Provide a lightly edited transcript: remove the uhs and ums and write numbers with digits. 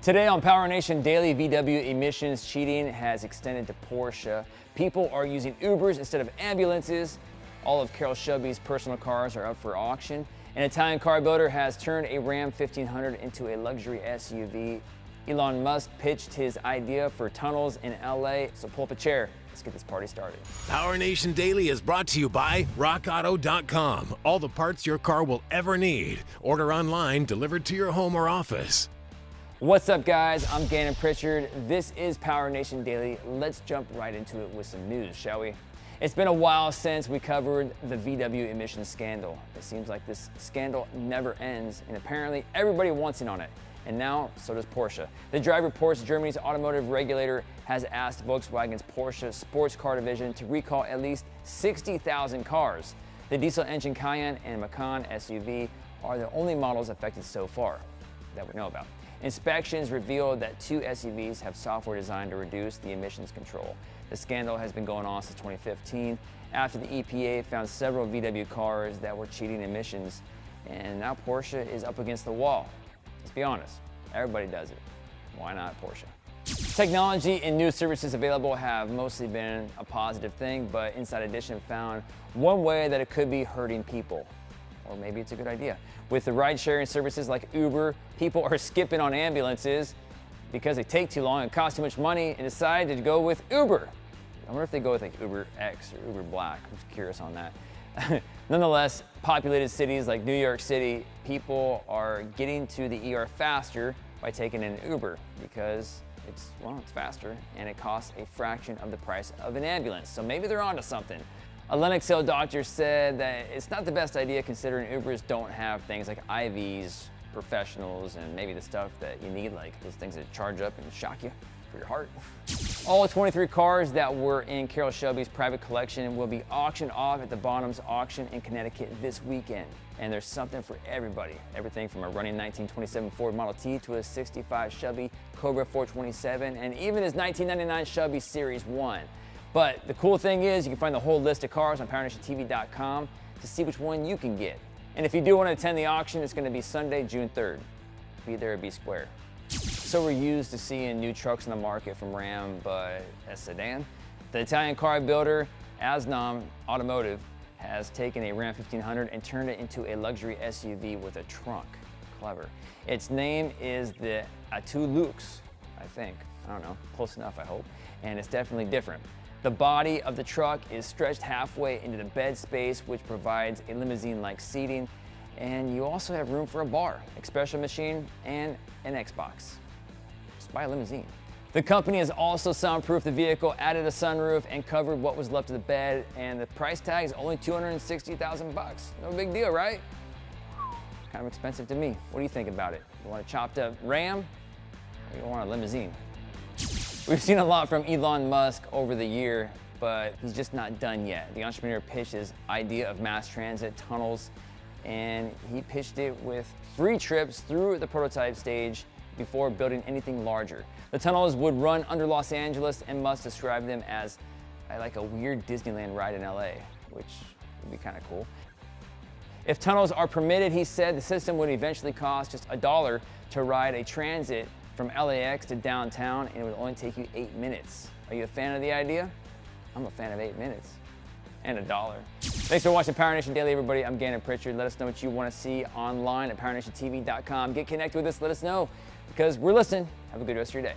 Today on PowerNation Daily, VW emissions cheating has extended to Porsche. People are using Ubers instead of ambulances. All of Carroll Shelby's personal cars are up for auction. An Italian car builder has turned a Ram 1500 into a luxury SUV. Elon Musk pitched his idea for tunnels in LA. So pull up a chair. Let's get this party started. PowerNation Daily is brought to you by RockAuto.com. All the parts your car will ever need. Order online, delivered to your home or office. What's up, guys? I'm Gannon Pritchard. This is PowerNation Daily. Let's jump right into it with some news, shall we? It's been a while since we covered the VW emissions scandal. It seems like this scandal never ends, and apparently everybody wants in on it. And now, so does Porsche. The Drive reports Germany's automotive regulator has asked Volkswagen's Porsche sports car division to recall at least 60,000 cars. The diesel engine Cayenne and Macan SUV are the only models affected so far that we know about. Inspections revealed that two SUVs have software designed to reduce the emissions control. The scandal has been going on since 2015 after the EPA found several VW cars that were cheating emissions, and now Porsche is up against the wall. Let's be honest, everybody does it. Why not Porsche? Technology and new services available have mostly been a positive thing, but Inside Edition found one way that it could be hurting people. Or maybe it's a good idea. With the ride-sharing services like Uber, people are skipping on ambulances because they take too long and cost too much money and decide to go with Uber. I wonder if they go with like Uber X or Uber Black. I'm just curious on that. Nonetheless, populated cities like New York City, people are getting to the ER faster by taking an Uber because it's faster and it costs a fraction of the price of an ambulance. So maybe they're onto something. A Lenox Hill doctor said that it's not the best idea considering Ubers don't have things like IVs, professionals, and maybe the stuff that you need, like those things that charge up and shock you for your heart. All 23 cars that were in Carroll Shelby's private collection will be auctioned off at the Bonhams auction in Connecticut this weekend. And there's something for everybody. Everything from a running 1927 Ford Model T to a 65 Shelby Cobra 427, and even his 1999 Shelby Series 1. But the cool thing is you can find the whole list of cars on PowerNationTV.com to see which one you can get. And if you do want to attend the auction, it's going to be Sunday, June 3rd. Be there or be square. So we're used to seeing new trucks in the market from Ram, but a sedan? The Italian car builder Elon Automotive has taken a Ram 1500 and turned it into a luxury SUV with a trunk. Clever. Its name is the Atto Lux, I think. I don't know, close enough, I hope. And it's definitely different. The body of the truck is stretched halfway into the bed space, which provides a limousine-like seating. And you also have room for a bar, espresso machine, and an Xbox. Just buy a limousine. The company has also soundproofed the vehicle, added a sunroof, and covered what was left of the bed. And the price tag is only $260,000 bucks. No big deal, right? Kind of expensive to me. What do you think about it? You want a chopped up Ram, or you want a limousine? We've seen a lot from Elon Musk over the year, but he's just not done yet. The entrepreneur pitched his idea of mass transit tunnels, and he pitched it with free trips through the prototype stage before building anything larger. The tunnels would run under Los Angeles, and Musk described them as like a weird Disneyland ride in LA, which would be kind of cool. If tunnels are permitted, he said the system would eventually cost just $1 to ride a transit from LAX to downtown, and it would only take you 8 minutes. Are you a fan of the idea? I'm a fan of 8 minutes. And $1. Thanks for watching PowerNation Daily, everybody. I'm Gannon Pritchard. Let us know what you want to see online at PowerNationTV.com. Get connected with us. Let us know, because we're listening. Have a good rest of your day.